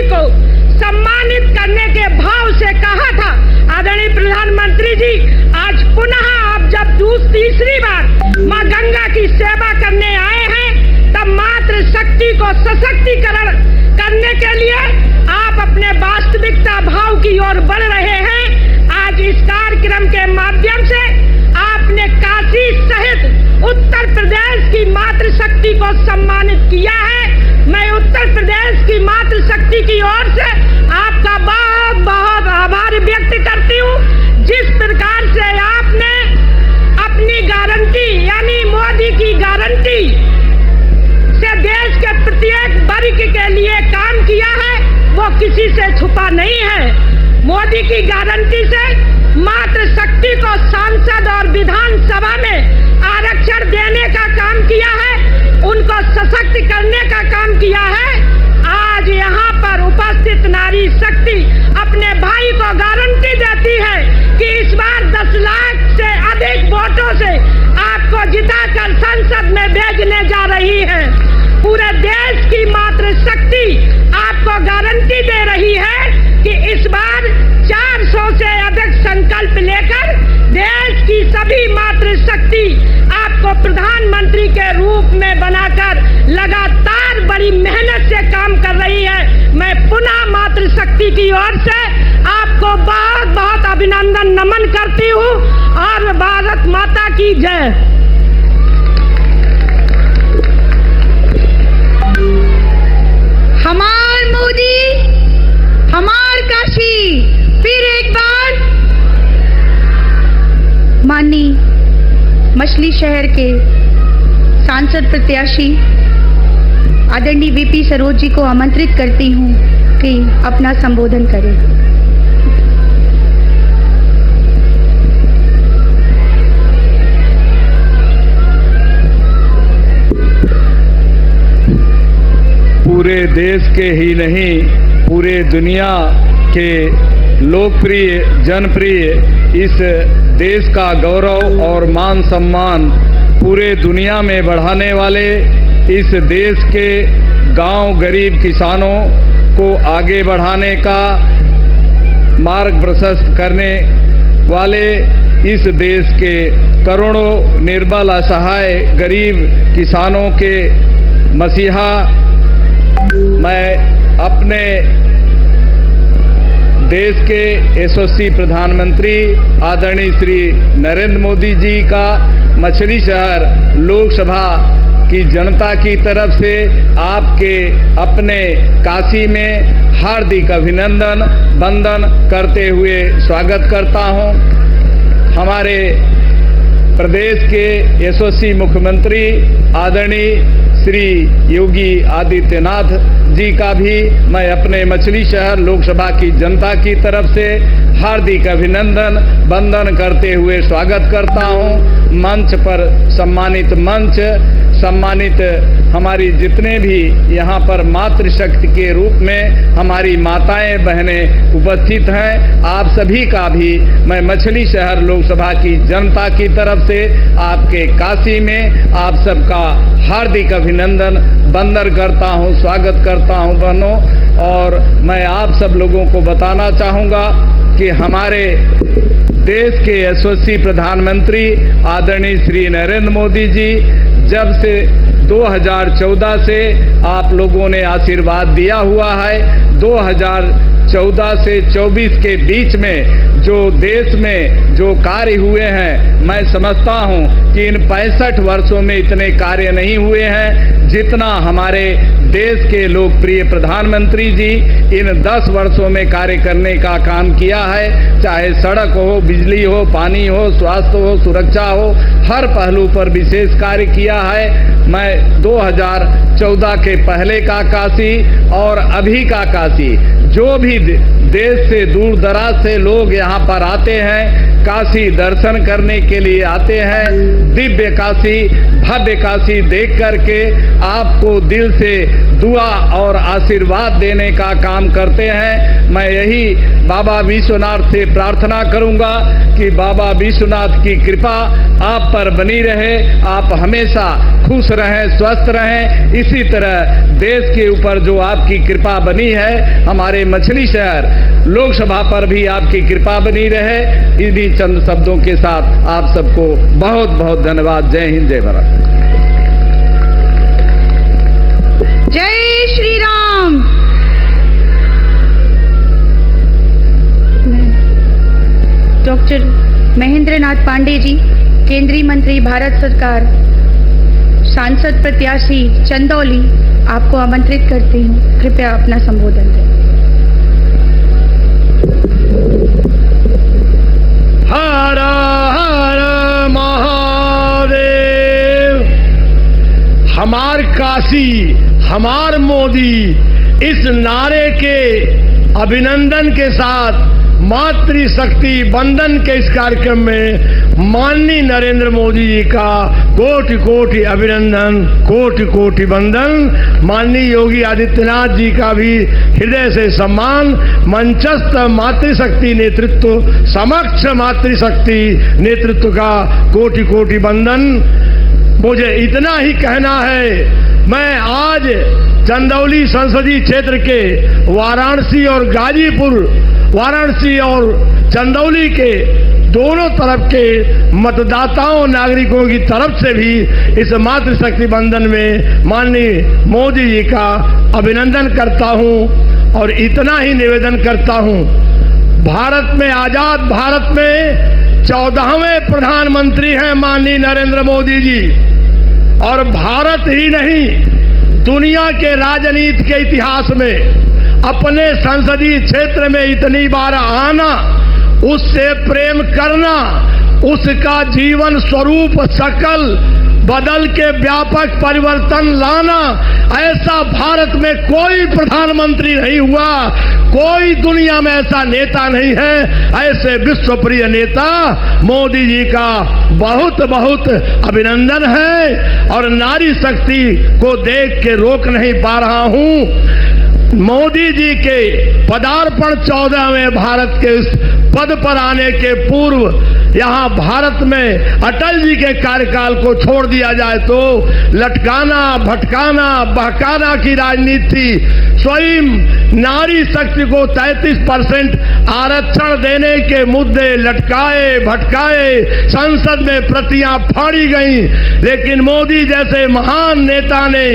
शक्ति को सम्मानित करने के भाव से कहा था। आदरणीय प्रधानमंत्री जी, आज पुनः आप जब तीसरी बार माँ गंगा की सेवा करने आए हैं, तब मातृ शक्ति को सशक्तिकरण करने के लिए आप अपने वास्तविकता भाव की ओर बढ़ रहे हैं। आज इस कार्यक्रम के माध्यम से आपने काशी सहित उत्तर प्रदेश की मातृ शक्ति को सम्मानित किया है। मैं उत्तर प्रदेश की मातृ शक्ति की ओर से आपका बहुत बहुत आभार व्यक्त करती हूँ। जिस प्रकार से आपने अपनी गारंटी यानी मोदी की गारंटी से देश के प्रत्येक वर्ग के लिए काम किया है, वो किसी से छुपा नहीं है। मोदी की गारंटी से मातृ शक्ति को सांसद और विधानसभा में आरक्षण देने का काम किया है, उनको सशक्त करने का काम किया है। आज यहाँ पर उपस्थित नारी शक्ति अपने भाई को गारंटी देती है कि इस बार 10 लाख से अधिक वोटों से आपको जिताकर संसद में भेजने जा रही है। पूरे देश की मातृ शक्ति आपको गारंटी दे रही है कि इस बार 400 से अधिक संकल्प लेकर देश की सभी मातृ शक्ति आपको प्रधानमंत्री के रूप में बनाकर लगातार बड़ी मेहनत से काम कर रही है। मैं पुनः मातृ शक्ति की ओर से आपको बहुत बहुत अभिनंदन नमन करती हूँ और भारत माता की जय। हमार मोदी, हमार काशी, फिर एक बार। माननीय मछली शहर के सांसद प्रत्याशी आदरणीय वीपी सरोज जी को आमंत्रित करती हूँ कि अपना संबोधन करें। पूरे देश के ही नहीं, पूरे दुनिया के लोकप्रिय जनप्रिय इस देश का गौरव और मान सम्मान पूरे दुनिया में बढ़ाने वाले, इस देश के गांव गरीब किसानों को आगे बढ़ाने का मार्ग प्रशस्त करने वाले, इस देश के करोड़ों निर्बल असहाय गरीब किसानों के मसीहा मैं अपने देश के यशस्वी प्रधानमंत्री आदरणीय श्री नरेंद्र मोदी जी का मछली शहर लोकसभा की जनता की तरफ से आपके अपने काशी में हार्दिक अभिनंदन वंदन करते हुए स्वागत करता हूं। हमारे प्रदेश के यशस्वी मुख्यमंत्री आदरणीय श्री योगी आदित्यनाथ जी का भी मैं अपने मछली शहर लोकसभा की जनता की तरफ से हार्दिक अभिनंदन वंदन करते हुए स्वागत करता हूं। मंच पर सम्मानित हमारी जितने भी यहाँ पर मातृशक्ति के रूप में हमारी माताएं बहनें उपस्थित हैं, आप सभी का भी मैं मछली शहर लोकसभा की जनता की तरफ से आपके काशी में आप सबका हार्दिक अभिनंदन वंदन करता हूं, स्वागत करता हूं बहनों। और मैं आप सब लोगों को बताना चाहूँगा कि हमारे देश के यशस्वी प्रधानमंत्री आदरणीय श्री नरेंद्र मोदी जी जब से 2014 से आप लोगों ने आशीर्वाद दिया हुआ है, 2014 से 24 के बीच में जो देश में जो कार्य हुए हैं, मैं समझता हूं कि इन 65 वर्षों में इतने कार्य नहीं हुए हैं जितना हमारे देश के लोकप्रिय प्रधानमंत्री जी इन 10 वर्षों में कार्य करने का काम किया है। चाहे सड़क हो, बिजली हो, पानी हो, स्वास्थ्य हो, सुरक्षा हो, हर पहलू पर विशेष कार्य किया है। मैं 2014 के पहले का काशी और अभी का काशी, जो भी देश से दूर दराज से लोग यहाँ पर आते हैं, काशी दर्शन करने के लिए आते हैं। दिव्य काशी, भव्य काशी देख करके आपको दिल से दुआ और आशीर्वाद देने का काम करते हैं। मैं यही बाबा विश्वनाथ से प्रार्थना करूंगा कि बाबा विश्वनाथ की कृपा आप पर बनी रहे, आप हमेशा खुश रहें, स्वस्थ रहें। इसी तरह देश के ऊपर जो आपकी कृपा बनी है, हमारे मछली शहर लोकसभा पर भी आपकी कृपा बनी रहे। इन्हीं चंद शब्दों के साथ आप सबको बहुत बहुत धन्यवाद। जय हिंद, जय भारत। जय श्री राम। डॉक्टर महेंद्र नाथ पांडे जी, केंद्रीय मंत्री भारत सरकार, सांसद प्रत्याशी चंदौली, आपको आमंत्रित करती हूँ। कृपया अपना संबोधन दें। हर हर महादेव। हमार काशी, हमार मोदी, इस नारे के अभिनंदन के साथ मातृशक्ति बंदन के इस कार्यक्रम में माननीय नरेंद्र मोदी जी का कोटि कोटि अभिनंदन, कोटि कोटि वंदन। माननीय योगी आदित्यनाथ जी का भी हृदय से सम्मान। मंचस्थ मातृशक्ति नेतृत्व, समक्ष मातृशक्ति नेतृत्व का कोटि कोटि वंदन। मुझे इतना ही कहना है, मैं आज चंदौली संसदीय क्षेत्र के वाराणसी और गाजीपुर, वाराणसी और चंदौली के दोनों तरफ के मतदाताओं, नागरिकों की तरफ से भी इस मातृशक्ति बंधन में माननीय मोदी जी का अभिनंदन करता हूं और इतना ही निवेदन करता हूं। भारत में, आजाद भारत में 14वें प्रधानमंत्री हैं माननीय नरेंद्र मोदी जी, और भारत ही नहीं, दुनिया के राजनीति के इतिहास में अपने संसदीय क्षेत्र में इतनी बार आना, उससे प्रेम करना, उसका जीवन स्वरूप शकल बदल के व्यापक परिवर्तन लाना, ऐसा भारत में कोई प्रधानमंत्री नहीं हुआ, कोई दुनिया में ऐसा नेता नहीं है। ऐसे विश्वप्रिय नेता मोदी जी का बहुत बहुत अभिनंदन है और नारी शक्ति को देख के रोक नहीं पा रहा हूं। मोदी जी के पदार्पण 14वें भारत के इस पद पर आने के पूर्व यहाँ भारत में अटल जी के कार्यकाल को छोड़ दिया जाए तो लटकाना, भटकाना, बहकाना की राजनीति, स्वयं नारी शक्ति को 33% आरक्षण देने के मुद्दे लटकाए, भटकाए, संसद में प्रतियां फाड़ी गईं, लेकिन मोदी जैसे महान नेता ने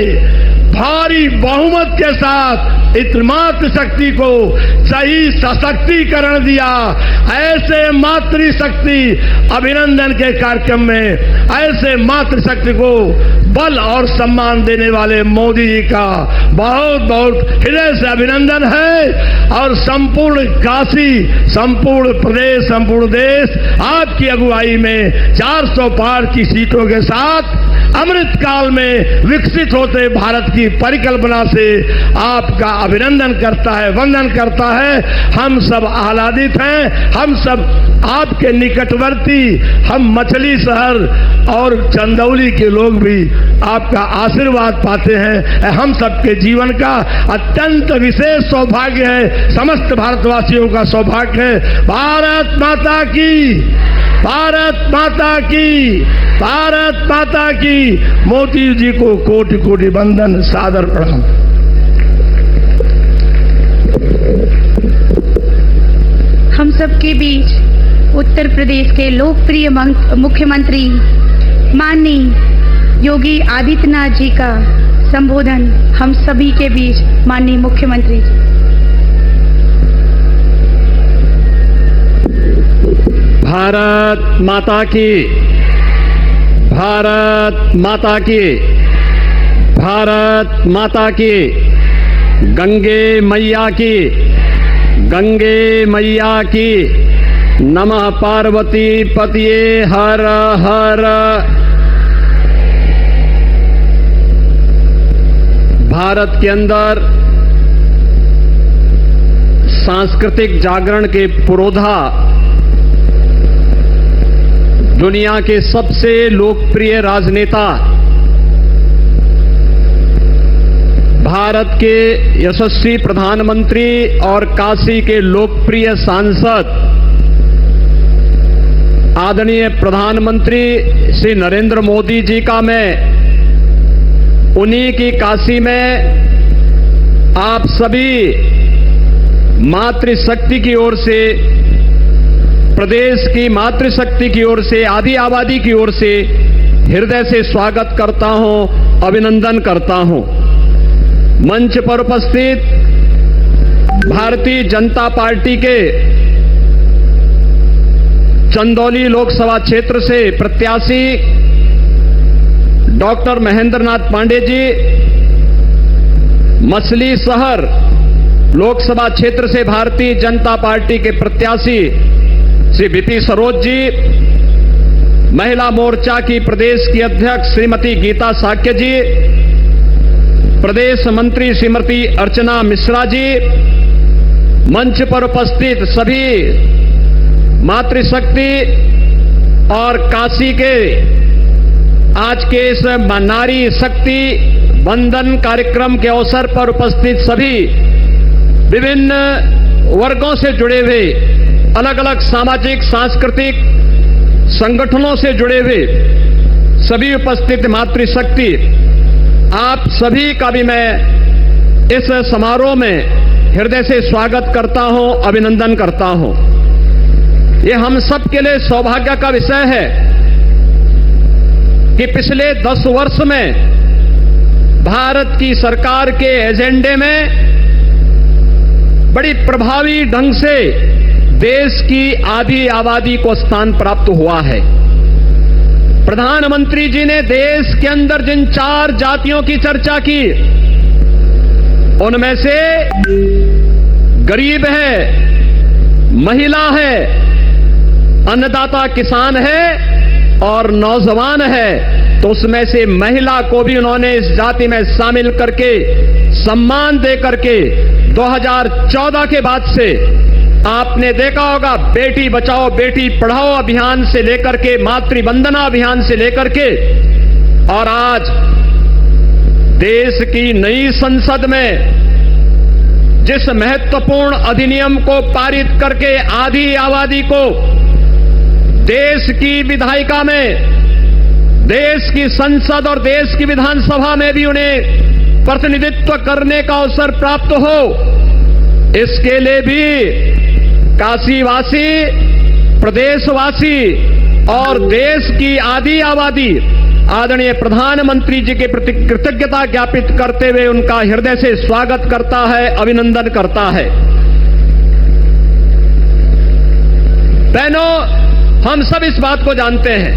भारी बहुमत के साथ इस मातृशक्ति को सही सशक्तिकरण दिया। ऐसे मातृशक्ति अभिनंदन के कार्यक्रम में ऐसे मातृशक्ति को बल और सम्मान देने वाले मोदी जी का बहुत बहुत हृदय से अभिनंदन है। और संपूर्ण काशी, संपूर्ण प्रदेश, संपूर्ण देश आपकी अगुवाई में 400 पार की सीटों के साथ अमृत काल में विकसित होते भारत की परिकल्पना से आपका अभिनंदन करता है, वंदन करता है। हम सब आह्लादित हैं, हम सब आपके निकटवर्ती, हम मछली शहर और चंदौली के लोग भी आपका आशीर्वाद पाते हैं। हम सबके जीवन का अत्यंत विशेष सौभाग्य है, समस्त भारतवासियों का सौभाग्य है। भारत माता की, भारत माता की, भारत माता की। मोदी जी को कोटि कोटि वंदन, सादर प्रणाम। हम सबके बीच उत्तर प्रदेश के लोकप्रिय मुख्यमंत्री माननीय योगी आदित्यनाथ जी का संबोधन हम सभी के बीच माननीय मुख्यमंत्री जी। भारत माता की, भारत माता की, भारत माता की। गंगे मैया की, गंगे मैया की। नमः पार्वती पतिये हर हर। भारत के अंदर सांस्कृतिक जागरण के पुरोधा दुनिया के सबसे लोकप्रिय राजनेता, भारत के यशस्वी प्रधानमंत्री और काशी के लोकप्रिय सांसद आदरणीय प्रधानमंत्री श्री नरेंद्र मोदी जी का मैं उन्हीं की काशी में आप सभी मातृशक्ति की ओर से, प्रदेश की मातृशक्ति की ओर से, आदि आबादी की ओर से हृदय से स्वागत करता हूं, अभिनंदन करता हूं। मंच पर उपस्थित भारतीय जनता पार्टी के चंदौली लोकसभा क्षेत्र से प्रत्याशी डॉक्टर महेंद्र नाथ पांडे जी, मछली शहर लोकसभा क्षेत्र से भारतीय जनता पार्टी के प्रत्याशी श्री बीपी सरोज जी, महिला मोर्चा की प्रदेश की अध्यक्ष श्रीमती गीता साक्य जी, प्रदेश मंत्री श्रीमती अर्चना मिश्रा जी, मंच पर उपस्थित सभी मातृशक्ति और काशी के आज के इस नारी शक्ति वंदन कार्यक्रम के अवसर पर उपस्थित सभी विभिन्न वर्गों से जुड़े हुए, अलग अलग सामाजिक सांस्कृतिक संगठनों से जुड़े हुए सभी उपस्थित मातृशक्ति, आप सभी का भी मैं इस समारोह में हृदय से स्वागत करता हूं, अभिनंदन करता हूं। ये हम सब के लिए सौभाग्य का विषय है कि पिछले 10 वर्ष में भारत की सरकार के एजेंडे में बड़ी प्रभावी ढंग से देश की आधी आबादी को स्थान प्राप्त हुआ है। प्रधानमंत्री जी ने देश के अंदर जिन 4 जातियों की चर्चा की, उनमें से गरीब है, महिला है, अन्नदाता किसान है और नौजवान है, तो उसमें से महिला को भी उन्होंने इस जाति में शामिल करके सम्मान दे करके 2014 के बाद से आपने देखा होगा बेटी बचाओ बेटी पढ़ाओ अभियान से लेकर के मातृ वंदना अभियान से लेकर के और आज देश की नई संसद में जिस महत्वपूर्ण अधिनियम को पारित करके आधी आबादी को देश की विधायिका में, देश की संसद और देश की विधानसभा में भी उन्हें प्रतिनिधित्व करने का अवसर प्राप्त हो, इसके लिए भी काशीवासी, प्रदेशवासी और देश की आधी आबादी आदरणीय प्रधानमंत्री जी के प्रति कृतज्ञता ज्ञापित करते हुए उनका हृदय से स्वागत करता है, अभिनंदन करता है। बहनों, हम सब इस बात को जानते हैं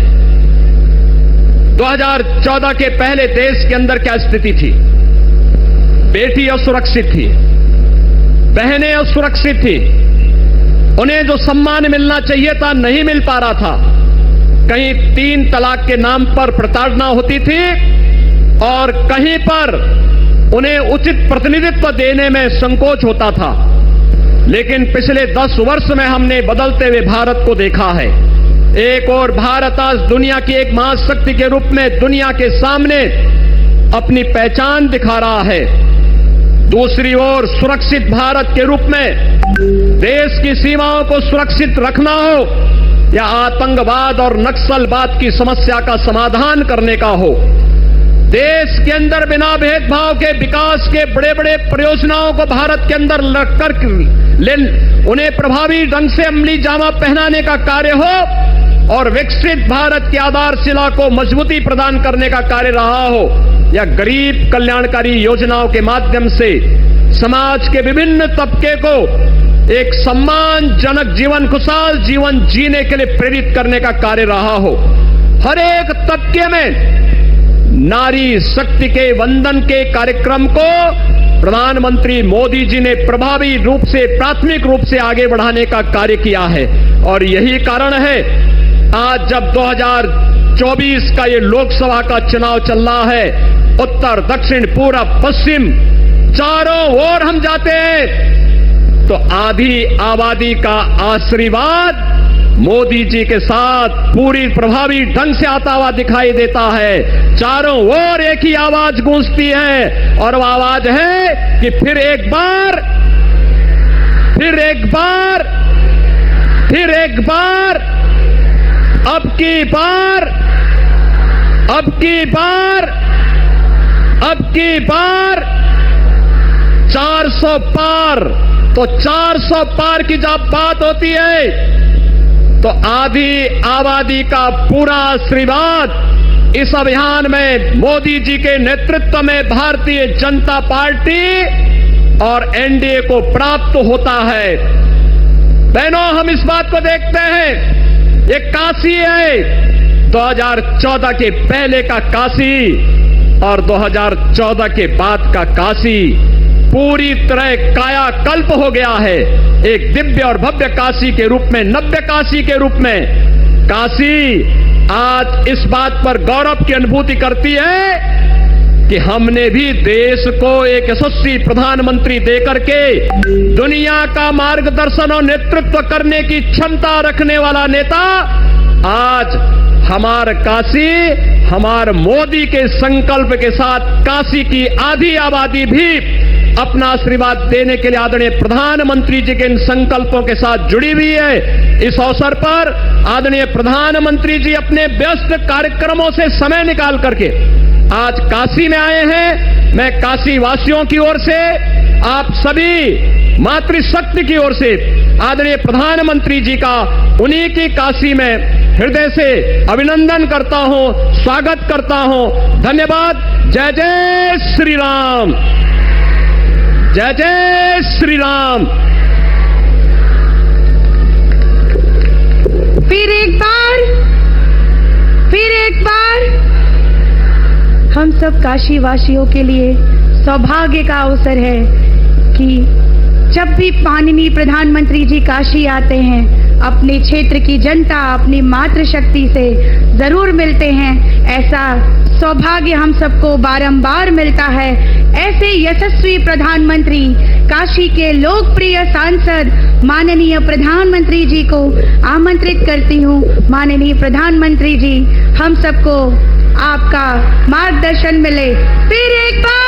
2014 के पहले देश के अंदर क्या स्थिति थी। बेटी असुरक्षित थी, बहनें असुरक्षित थी, उन्हें जो सम्मान मिलना चाहिए था नहीं मिल पा रहा था। कहीं 3 तलाक के नाम पर प्रताड़ना होती थी और कहीं पर उन्हें उचित प्रतिनिधित्व देने में संकोच होता था। लेकिन पिछले 10 वर्ष में हमने बदलते हुए भारत को देखा है। एक और भारत आज दुनिया की एक महाशक्ति के रूप में दुनिया के सामने अपनी पहचान दिखा रहा है। दूसरी ओर सुरक्षित भारत के रूप में देश की सीमाओं को सुरक्षित रखना हो या आतंकवाद और नक्सलवाद की समस्या का समाधान करने का हो, देश के अंदर बिना भेदभाव के विकास के बड़े बड़े परियोजनाओं को भारत के अंदर रखकर उन्हें प्रभावी ढंग से अमली जामा पहनाने का कार्य हो और विकसित भारत की आधारशिला को मजबूती प्रदान करने का कार्य रहा हो, या गरीब कल्याणकारी योजनाओं के माध्यम से समाज के विभिन्न तबके को एक सम्मानजनक जीवन, खुशहाल जीवन जीने के लिए प्रेरित करने का कार्य रहा हो। हर एक तबके में नारी शक्ति के वंदन के कार्यक्रम को प्रधानमंत्री मोदी जी ने प्रभावी रूप से, प्राथमिक रूप से आगे बढ़ाने का कार्य किया है। और यही कारण है आज जब 2024 का ये लोकसभा का चुनाव चल रहा है, उत्तर, दक्षिण, पूरब, पश्चिम चारों ओर हम जाते हैं तो आधी आबादी का आशीर्वाद मोदी जी के साथ पूरी प्रभावी ढंग से आता हुआ दिखाई देता है। चारों ओर एक ही आवाज गूंजती है और वो आवाज है कि फिर एक बार अब की बार 400 पार। तो 400 पार की जब बात होती है तो आधी आबादी का पूरा आशीर्वाद इस अभियान में मोदी जी के नेतृत्व में भारतीय जनता पार्टी और एनडीए को प्राप्त होता है। बहनों, हम इस बात को देखते हैं, ये काशी है 2014 के पहले का काशी और 2014 के बाद का काशी पूरी तरह कायाकल्प हो गया है। एक दिव्य और भव्य काशी के रूप में, नव्य काशी के रूप में काशी आज इस बात पर गौरव की अनुभूति करती है कि हमने भी देश को एक यशस्वी प्रधानमंत्री देकर के दुनिया का मार्गदर्शन और नेतृत्व करने की क्षमता रखने वाला नेता आज हमार काशी, हमार मोदी के संकल्प के साथ काशी की आधी आबादी भी अपना आशीर्वाद देने के लिए आदरणीय प्रधानमंत्री जी के इन संकल्पों के साथ जुड़ी हुई है। इस अवसर पर आदरणीय प्रधानमंत्री जी अपने व्यस्त कार्यक्रमों से समय निकाल करके आज काशी में आए हैं। मैं काशी वासियों की ओर से, आप सभी मातृशक्ति की ओर से आदरणीय प्रधानमंत्री जी का उन्हीं की काशी में हृदय से अभिनंदन करता हूं, स्वागत करता हूं। धन्यवाद। जय जय श्री राम, जय जय श्री राम। फिर एक बार हम सब काशी वासियों के लिए सौभाग्य का अवसर है कि जब भी माननीय प्रधानमंत्री जी काशी आते हैं, अपने क्षेत्र की जनता अपनी मातृशक्ति से जरूर मिलते हैं। ऐसा सौभाग्य हम सबको बारंबार मिलता है। ऐसे यशस्वी प्रधानमंत्री, काशी के लोकप्रिय सांसद माननीय प्रधानमंत्री जी को आमंत्रित करती हूँ। माननीय प्रधानमंत्री जी, हम सबको आपका मार्गदर्शन मिले। फिर एक बार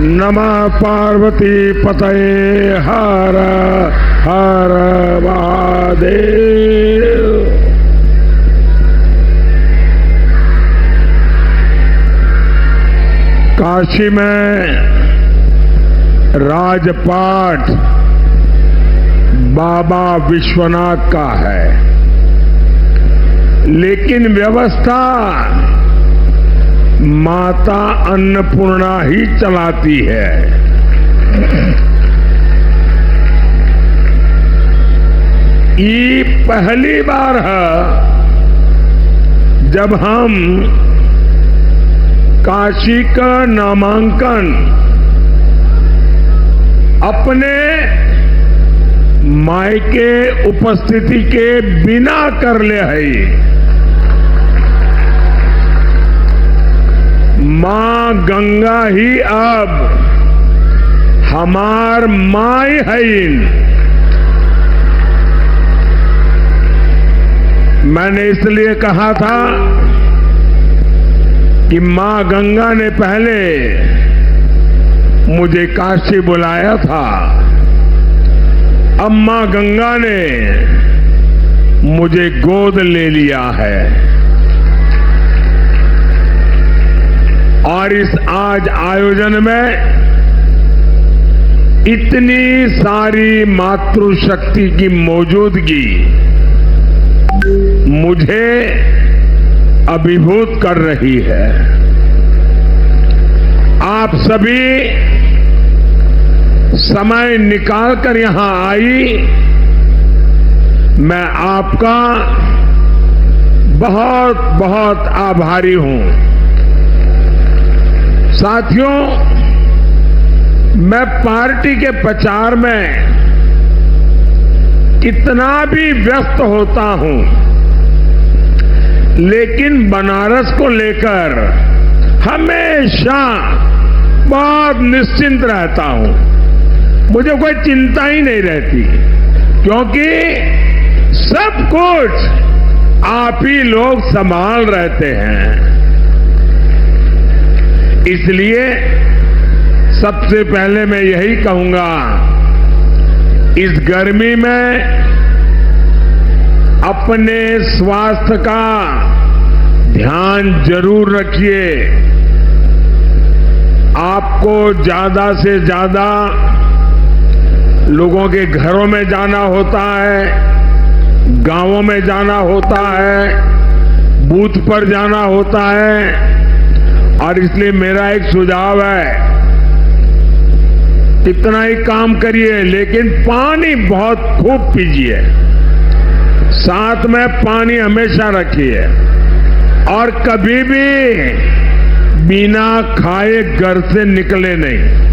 नमः पार्वती पतये हर हर महादेव। काशी में राजपाट बाबा विश्वनाथ का है, लेकिन व्यवस्था माता अन्नपूर्णा ही चलाती है। ये पहली बार है जब हम काशी का नामांकन अपने मायके उपस्थिति के बिना कर ले है। मां गंगा ही अब हमार माई है। मैंने इसलिए कहा था कि मां गंगा ने पहले मुझे काशी बुलाया था, अब मां गंगा ने मुझे गोद ले लिया है। और इस आज आयोजन में इतनी सारी मातृशक्ति की मौजूदगी मुझे अभिभूत कर रही है। आप सभी समय निकालकर यहां आई, मैं आपका बहुत बहुत आभारी हूं। साथियों, मैं पार्टी के प्रचार में कितना भी व्यस्त होता हूं, लेकिन बनारस को लेकर हमेशा बहुत निश्चिंत रहता हूं। मुझे कोई चिंता ही नहीं रहती, क्योंकि सब कुछ आप ही लोग संभाल रहते हैं। इसलिए सबसे पहले मैं यही कहूंगा, इस गर्मी में अपने स्वास्थ्य का ध्यान जरूर रखिए। आपको ज्यादा से ज्यादा लोगों के घरों में जाना होता है, गांवों में जाना होता है, बूथ पर जाना होता है, और इसलिए मेरा एक सुझाव है, कितना ही काम करिए लेकिन पानी बहुत खूब पीजिए, साथ में पानी हमेशा रखिए, और कभी भी बिना खाए घर से निकले नहीं।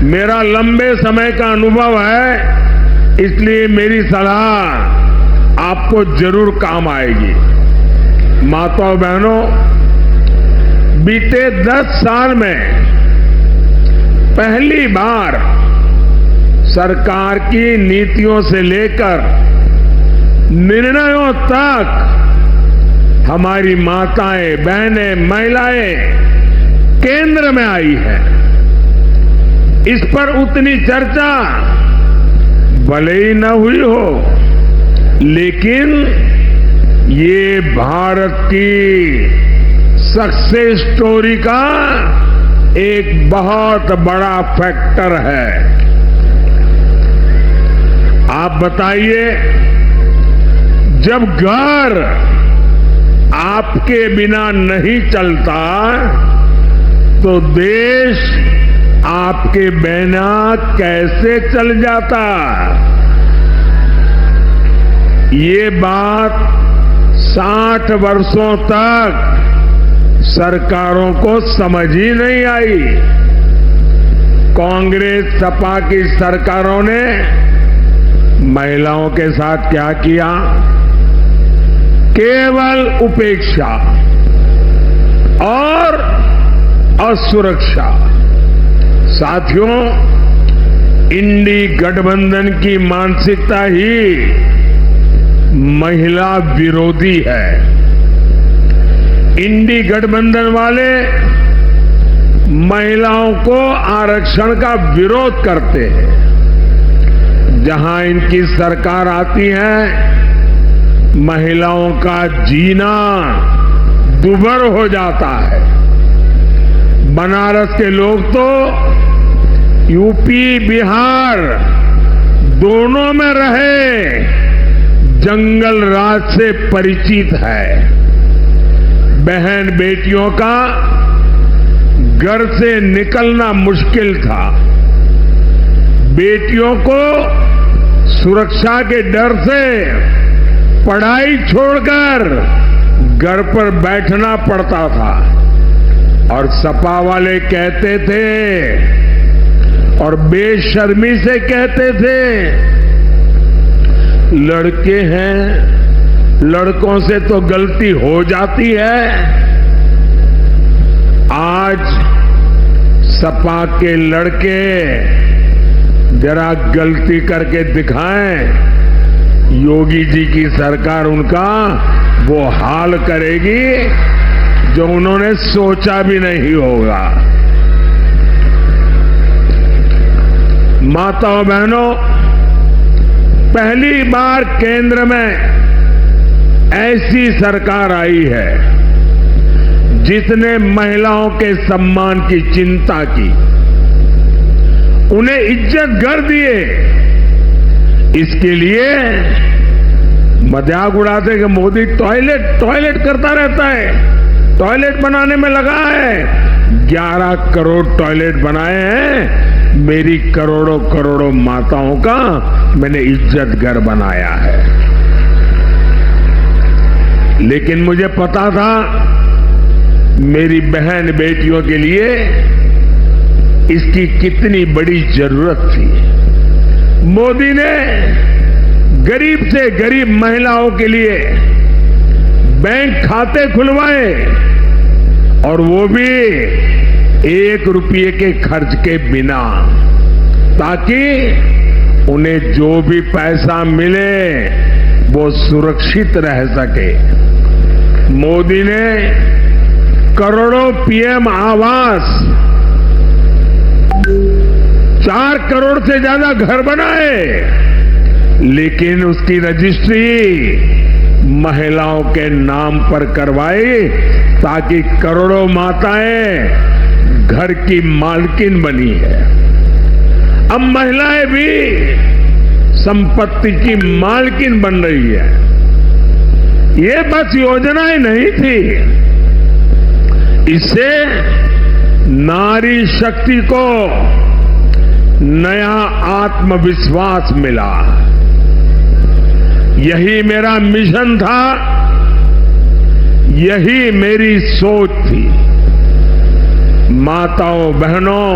मेरा लंबे समय का अनुभव है, इसलिए मेरी सलाह आपको जरूर काम आएगी। माताओं बहनों, बीते 10 साल में पहली बार सरकार की नीतियों से लेकर निर्णयों तक हमारी माताएं, बहनें, महिलाएं केंद्र में आई है। इस पर उतनी चर्चा भले ही न हुई हो, लेकिन ये भारत की सक्सेस स्टोरी का एक बहुत बड़ा फैक्टर है। आप बताइए, जब घर आपके बिना नहीं चलता तो देश आपके बिना कैसे चल जाता? ये बात 60 वर्षों तक सरकारों को समझ ही नहीं आई। कांग्रेस सपा की सरकारों ने महिलाओं के साथ क्या किया? केवल उपेक्षा और असुरक्षा। साथियों, इंडी गठबंधन की मानसिकता ही महिला विरोधी है। इंडी गठबंधन वाले महिलाओं को आरक्षण का विरोध करते हैं। जहां इनकी सरकार आती है, महिलाओं का जीना दुभर हो जाता है। बनारस के लोग तो यूपी, बिहार दोनों में रहे जंगल राज से परिचित है। बहन बेटियों का घर से निकलना मुश्किल था। बेटियों को सुरक्षा के डर से पढ़ाई छोड़कर घर पर बैठना पड़ता था, और सपा वाले कहते थे और बेशर्मी से कहते थे, लड़के हैं, लड़कों से तो गलती हो जाती है। आज सपा के लड़के जरा गलती करके दिखाएं, योगी जी की सरकार उनका वो हाल करेगी जो उन्होंने सोचा भी नहीं होगा। माताओं बहनों, पहली बार केंद्र में ऐसी सरकार आई है जिसने महिलाओं के सम्मान की चिंता की, उन्हें इज्जत घर दिए। इसके लिए मजाक उड़ाते कि मोदी टॉयलेट करता रहता है, टॉयलेट बनाने में लगा है। 11 करोड़ टॉयलेट बनाए हैं। मेरी करोड़ों करोड़ों माताओं का मैंने इज्जत घर बनाया है। लेकिन मुझे पता था मेरी बहन बेटियों के लिए इसकी कितनी बड़ी जरूरत थी। मोदी ने गरीब से गरीब महिलाओं के लिए बैंक खाते खुलवाए और वो भी 1 रुपये के खर्च के बिना, ताकि उन्हें जो भी पैसा मिले वो सुरक्षित रह सके। मोदी ने करोड़ों पीएम आवास, 4 करोड़ से ज्यादा घर बनाए, लेकिन उसकी रजिस्ट्री महिलाओं के नाम पर करवाई ताकि करोड़ों माताएं घर की मालकिन बनी है। अब महिलाएं भी संपत्ति की मालकिन बन रही है। ये बस योजनाएं नहीं थी, इससे नारी शक्ति को नया आत्मविश्वास मिला। यही मेरा मिशन था, यही मेरी सोच थी। माताओं बहनों,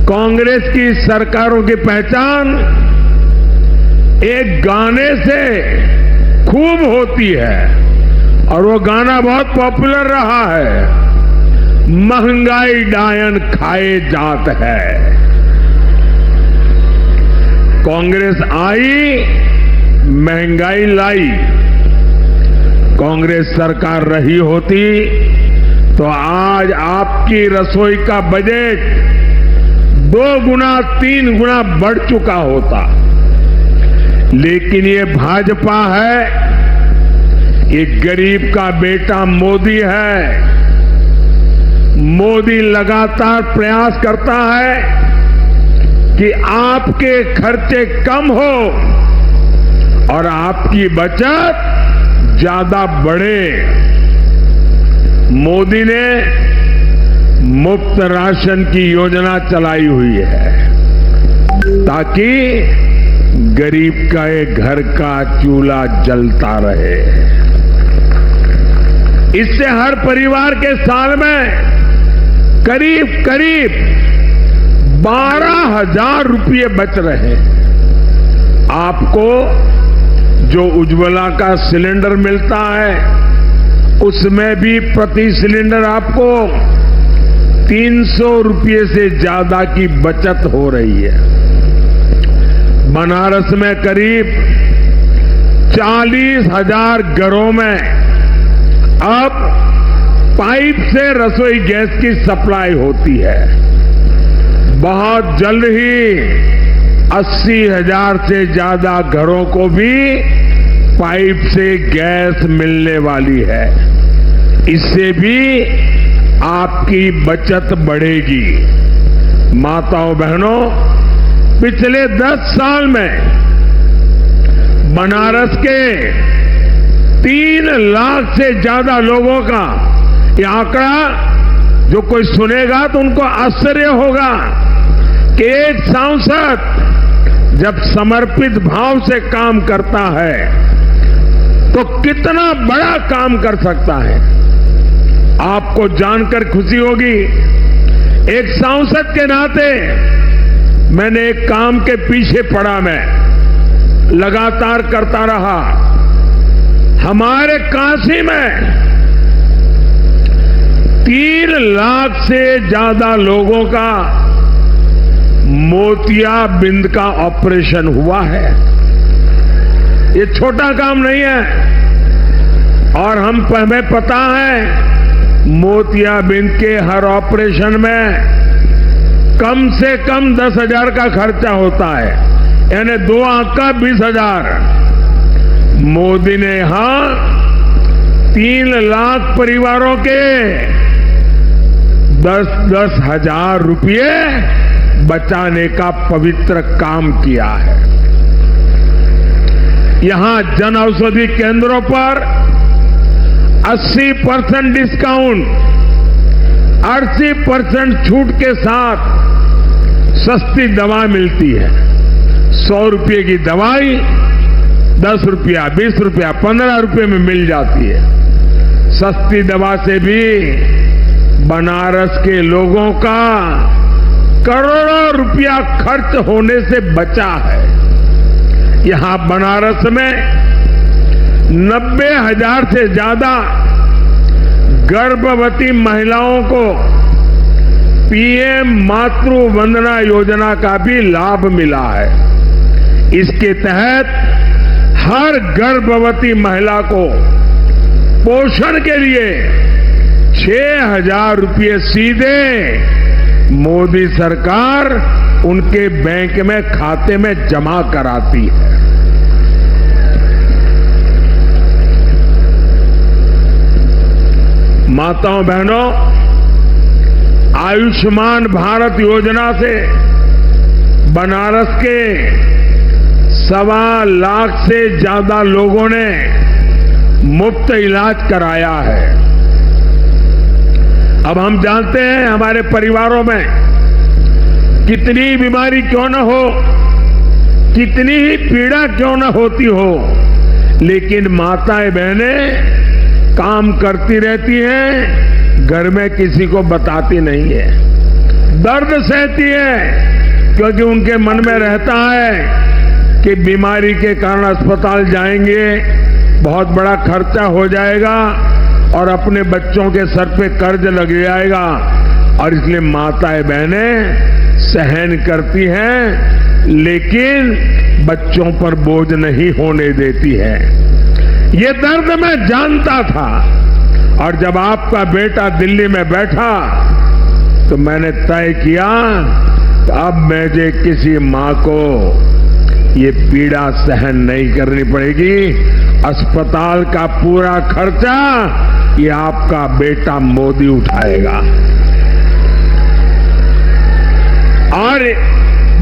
कांग्रेस की सरकारों की पहचान एक गाने से खूब होती है और वो गाना बहुत पॉपुलर रहा है, महंगाई डायन खाए जात है। कांग्रेस आई, महंगाई लाई। कांग्रेस सरकार रही होती तो आज आपकी रसोई का बजट 2 गुना 3 गुना बढ़ चुका होता। लेकिन ये भाजपा है, ये गरीब का बेटा मोदी है। मोदी लगातार प्रयास करता है कि आपके खर्चे कम हो और आपकी बचत ज्यादा बढ़े। मोदी ने मुफ्त राशन की योजना चलाई हुई है ताकि गरीब का एक घर का चूल्हा जलता रहे। इससे हर परिवार के साल में करीब करीब 12,000 रुपये बच रहे। आपको जो उज्ज्वला का सिलेंडर मिलता है उसमें भी प्रति सिलेंडर आपको 300 रुपये से ज्यादा की बचत हो रही है। बनारस में करीब 40,000 घरों में अब पाइप से रसोई गैस की सप्लाई होती है। बहुत जल्द ही 80,000 से ज्यादा घरों को भी पाइप से गैस मिलने वाली है। इससे भी आपकी बचत बढ़ेगी। माताओं बहनों, पिछले 10 साल में बनारस के 3 लाख से ज्यादा लोगों का ये आंकड़ा जो कोई सुनेगा तो उनको आश्चर्य होगा कि एक सांसद जब समर्पित भाव से काम करता है तो कितना बड़ा काम कर सकता है। आपको जानकर खुशी होगी, एक सांसद के नाते मैंने एक काम के पीछे पड़ा, मैं लगातार करता रहा। हमारे काशी में 3 लाख से ज्यादा लोगों का मोतियाबिंद का ऑपरेशन हुआ है। ये छोटा काम नहीं है और हमें पता है मोतियाबिंद के हर ऑपरेशन में कम से कम 10,000 का खर्चा होता है, यानी 2 आंख का 20,000। मोदी ने यहां 3 लाख परिवारों के 10-10 हजार रुपये बचाने का पवित्र काम किया है। यहां जन औषधि केंद्रों पर 80% डिस्काउंट, 80% छूट के साथ सस्ती दवा मिलती है। 100 रुपये की दवाई 10 रुपया, 20 रुपया, 15 रुपये में मिल जाती है। सस्ती दवा से भी बनारस के लोगों का करोड़ों रुपया खर्च होने से बचा है। यहां बनारस में 90,000 से ज्यादा गर्भवती महिलाओं को पीएम मातृ वंदना योजना का भी लाभ मिला है। इसके तहत हर गर्भवती महिला को पोषण के लिए 6,000 रुपये सीधे मोदी सरकार उनके बैंक में खाते में जमा कराती है। माताओं बहनों, आयुष्मान भारत योजना से बनारस के 1.25 लाख से ज्यादा लोगों ने मुफ्त इलाज कराया है। अब हम जानते हैं हमारे परिवारों में कितनी बीमारी क्यों न हो, कितनी ही पीड़ा क्यों न होती हो, लेकिन माताएं बहनें काम करती रहती हैं, घर में किसी को बताती नहीं है, दर्द सहती है, क्योंकि उनके मन में रहता है कि बीमारी के कारण अस्पताल जाएंगे, बहुत बड़ा खर्चा हो जाएगा और अपने बच्चों के सर पे कर्ज लग जाएगा, और इसलिए माताएं बहनें सहन करती हैं, लेकिन बच्चों पर बोझ नहीं होने देती है। ये दर्द मैं जानता था, और जब आपका बेटा दिल्ली में बैठा तो मैंने तय किया कि अब मुझे किसी मां को ये पीड़ा सहन नहीं करनी पड़ेगी। अस्पताल का पूरा खर्चा ये आपका बेटा मोदी उठाएगा। और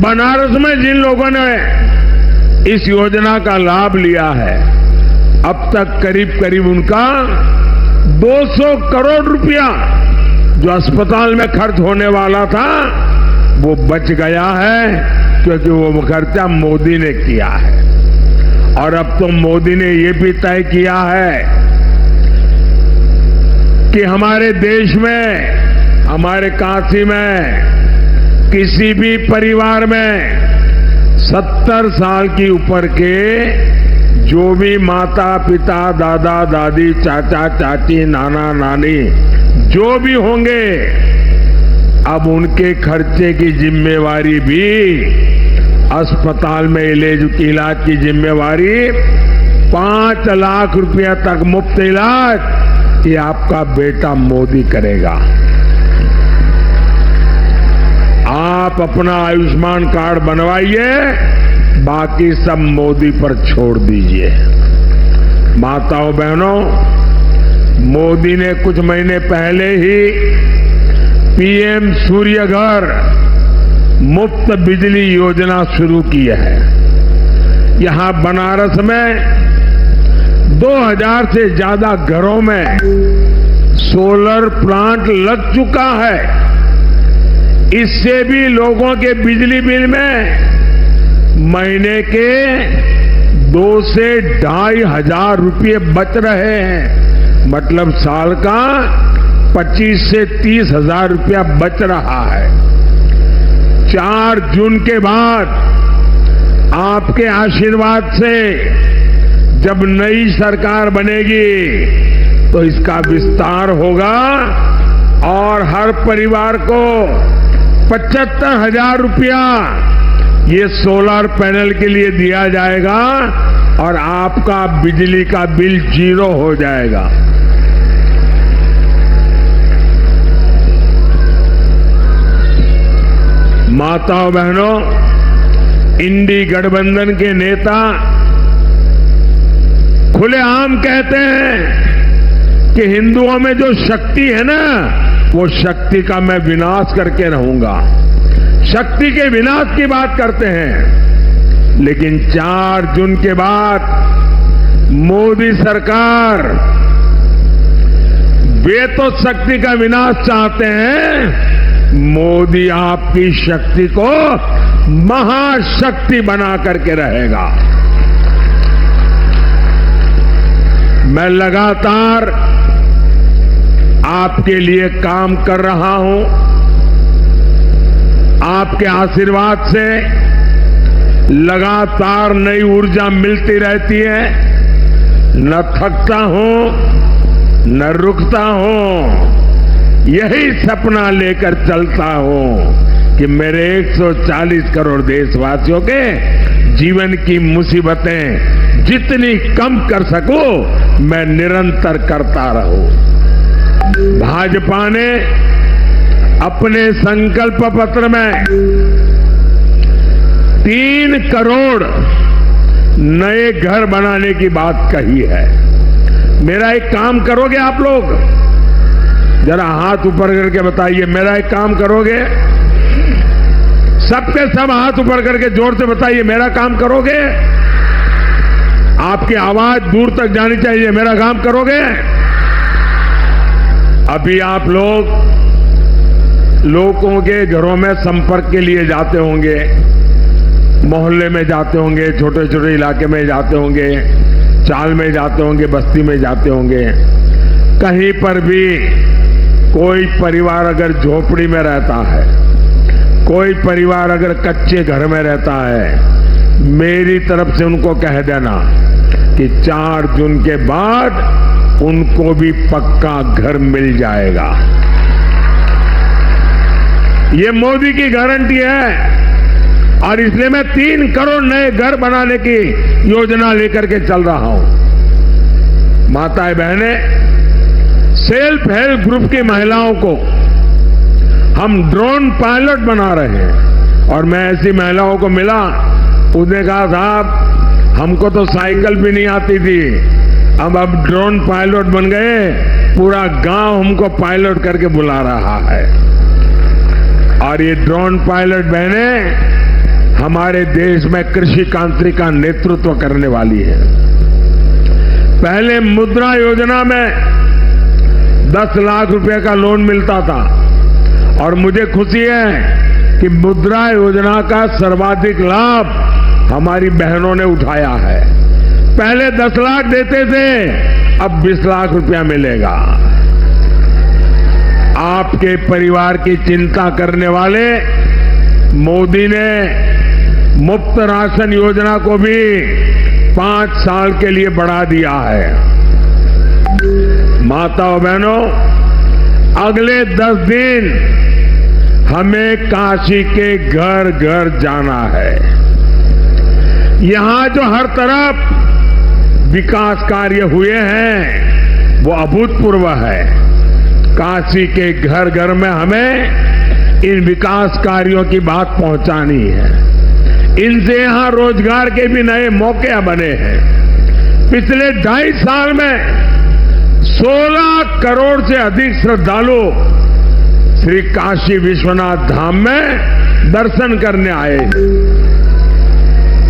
बनारस में जिन लोगों ने इस योजना का लाभ लिया है, अब तक करीब करीब उनका 200 करोड़ रुपया जो अस्पताल में खर्च होने वाला था वो बच गया है, क्योंकि वो खर्चा मोदी ने किया है। और अब तो मोदी ने ये भी तय किया है कि हमारे देश में, हमारे काशी में किसी भी परिवार में 70 साल की ऊपर के जो भी माता पिता, दादा दादी, चाचा चाची, नाना नानी जो भी होंगे, अब उनके खर्चे की जिम्मेवारी भी, अस्पताल में इलाज की जिम्मेवारी 5 लाख रुपया तक मुफ्त इलाज ये आपका बेटा मोदी करेगा। आप अपना आयुष्मान कार्ड बनवाइए, बाकी सब मोदी पर छोड़ दीजिए। माताओं बहनों, मोदी ने कुछ महीने पहले ही पीएम सूर्य घर मुफ्त बिजली योजना शुरू की है। यहां बनारस में 2000 से ज्यादा घरों में सोलर प्लांट लग चुका है। इससे भी लोगों के बिजली बिल में महीने के 2 से 2,500 रुपये बच रहे हैं। मतलब साल का 25 से 30,000 रुपया बच रहा है। 4 जून के बाद आपके आशीर्वाद से जब नई सरकार बनेगी तो इसका विस्तार होगा और हर परिवार को 75,000 रुपया ये सोलर पैनल के लिए दिया जाएगा और आपका बिजली का बिल 0 हो जाएगा। माताओं बहनों, इंडी गठबंधन के नेता खुलेआम कहते हैं कि हिंदुओं में जो शक्ति है ना, वो शक्ति का मैं विनाश करके रहूंगा। शक्ति के विनाश की बात करते हैं, लेकिन 4 जून के बाद मोदी सरकार वे तो शक्ति का विनाश चाहते हैं, मोदी आपकी शक्ति को महाशक्ति बना करके रहेगा। मैं लगातार आपके लिए काम कर रहा हूं। आपके आशीर्वाद से लगातार नई ऊर्जा मिलती रहती है। न थकता हूं न रुकता हूं, यही सपना लेकर चलता हूं कि मेरे 140 करोड़ देशवासियों के जीवन की मुसीबतें जितनी कम कर सकूं मैं निरंतर करता रहूं। भाजपा ने अपने संकल्प पत्र में 3 करोड़ नए घर बनाने की बात कही है। मेरा एक काम करोगे आप लोग? जरा हाथ ऊपर करके बताइए, मेरा एक काम करोगे? सबके सब हाथ ऊपर करके जोर से बताइए, मेरा काम करोगे? आपकी आवाज दूर तक जानी चाहिए, मेरा काम करोगे? अभी आप लोगों के घरों में संपर्क के लिए जाते होंगे, मोहल्ले में जाते होंगे, छोटे छोटे इलाके में जाते होंगे, चाल में जाते होंगे, बस्ती में जाते होंगे। कहीं पर भी कोई परिवार अगर झोपड़ी में रहता है, कोई परिवार अगर कच्चे घर में रहता है, मेरी तरफ से उनको कह देना कि 4 जून के बाद उनको भी पक्का घर मिल जाएगा। ये मोदी की गारंटी है और इसलिए मैं 3 करोड़ नए घर बनाने की योजना लेकर के चल रहा हूं। माताएं बहनें, सेल्फ हेल्प ग्रुप की महिलाओं को हम ड्रोन पायलट बना रहे हैं। और मैं ऐसी महिलाओं को मिला, उसने कहा साहब हमको तो साइकिल भी नहीं आती थी, अब ड्रोन पायलट बन गए, पूरा गांव हमको पायलट करके बुला रहा है। और ये ड्रोन पायलट बहनें हमारे देश में कृषि क्रांति का नेतृत्व करने वाली है। पहले मुद्रा योजना में 10 लाख रुपए का लोन मिलता था और मुझे खुशी है कि मुद्रा योजना का सर्वाधिक लाभ हमारी बहनों ने उठाया है। पहले 10 लाख देते थे, अब 20 लाख रुपया मिलेगा। आपके परिवार की चिंता करने वाले मोदी ने मुफ्त राशन योजना को भी 5 साल के लिए बढ़ा दिया है। माताओं बहनों, अगले 10 दिन हमें काशी के घर घर जाना है। यहां जो हर तरफ विकास कार्य हुए हैं वो अभूतपूर्व है। काशी के घर घर में हमें इन विकास कार्यों की बात पहुंचानी है। इनसे यहां रोजगार के भी नए मौके बने हैं। पिछले 2.5 साल में 16 करोड़ से अधिक श्रद्धालु श्री काशी विश्वनाथ धाम में दर्शन करने आए।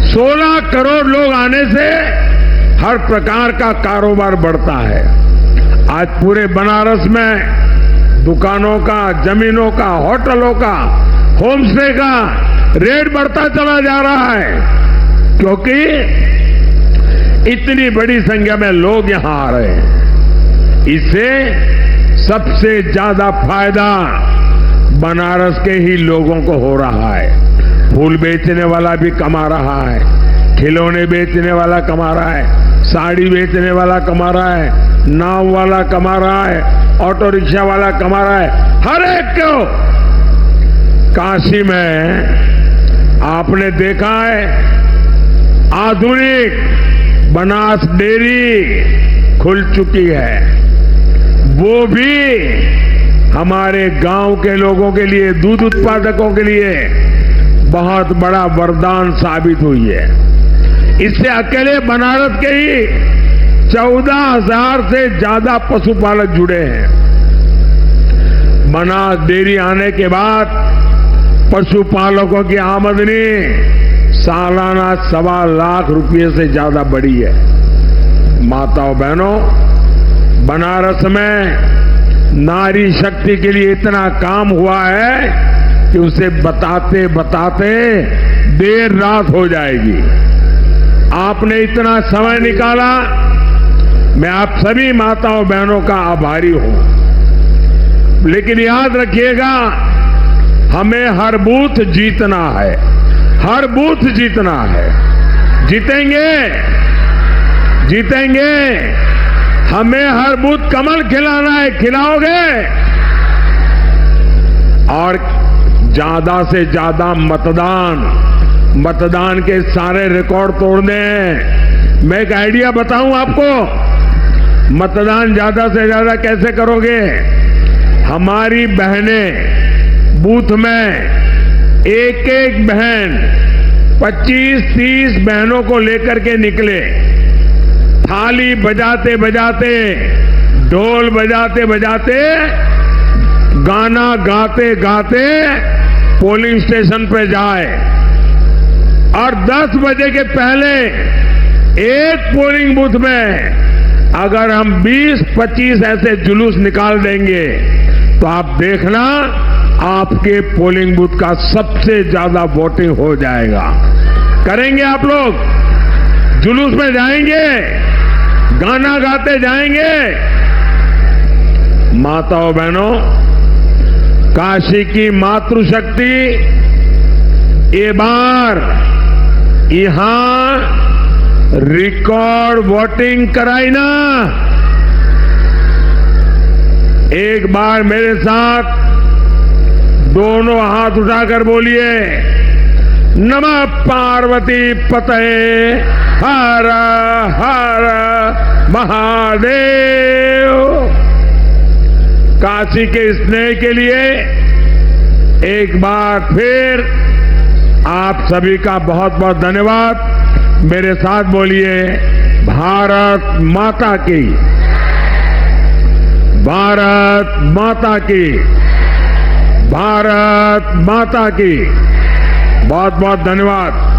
16 करोड़ लोग आने से हर प्रकार का कारोबार बढ़ता है। आज पूरे बनारस में दुकानों का, जमीनों का, होटलों का, होमस्टे का रेट बढ़ता चला जा रहा है, क्योंकि इतनी बड़ी संख्या में लोग यहां आ रहे हैं। इससे सबसे ज्यादा फायदा बनारस के ही लोगों को हो रहा है। फूल बेचने वाला भी कमा रहा है, खिलौने बेचने वाला कमा रहा है, साड़ी बेचने वाला कमा रहा है, नाव वाला कमा रहा है, ऑटो रिक्शा वाला कमा रहा है। हर एक को काशी में आपने देखा है आधुनिक बनास डेयरी खुल चुकी है। वो भी हमारे गांव के लोगों के लिए, दूध उत्पादकों के लिए बहुत बड़ा वरदान साबित हुई है। इससे अकेले बनारस के ही 14,000 से ज्यादा पशुपालक जुड़े हैं। बनास डेयरी आने के बाद पशुपालकों की आमदनी सालाना 1.25 लाख रुपए से ज्यादा बढ़ी है। माताओं बहनों, बनारस में नारी शक्ति के लिए इतना काम हुआ है कि उसे बताते बताते देर रात हो जाएगी। आपने इतना समय निकाला, मैं आप सभी माताओं बहनों का आभारी हूं। लेकिन याद रखिएगा, हमें हर बूथ जीतना है, हर बूथ जीतना है। जीतेंगे, जीतेंगे। हमें हर बूथ कमल खिलाना है, खिलाओगे? और ज्यादा से ज्यादा मतदान के सारे रिकॉर्ड तोड़ने हैं। मैं एक आइडिया बताऊं आपको, मतदान ज्यादा से ज्यादा कैसे करोगे? हमारी बहनें बूथ में एक एक बहन 25-30 बहनों को लेकर के निकले, थाली बजाते बजाते, ढोल बजाते बजाते, गाना गाते गाते पोलिंग स्टेशन पे जाए और 10 बजे के पहले एक पोलिंग बूथ में अगर हम 20-25 ऐसे जुलूस निकाल देंगे तो आप देखना आपके पोलिंग बूथ का सबसे ज्यादा वोटिंग हो जाएगा। करेंगे आप लोग? जुलूस में जाएंगे, गाना गाते जाएंगे। माताओं बहनों, काशी की मातृशक्ति ये बार यहां रिकॉर्ड वोटिंग कराई ना। एक बार मेरे साथ दोनों हाथ उठाकर बोलिए, नमः पार्वती पतये हर हर महादेव। काशी के स्नेह के लिए एक बार फिर आप सभी का बहुत बहुत धन्यवाद। मेरे साथ बोलिए, भारत माता की, भारत माता की, भारत माता की। बहुत बहुत धन्यवाद।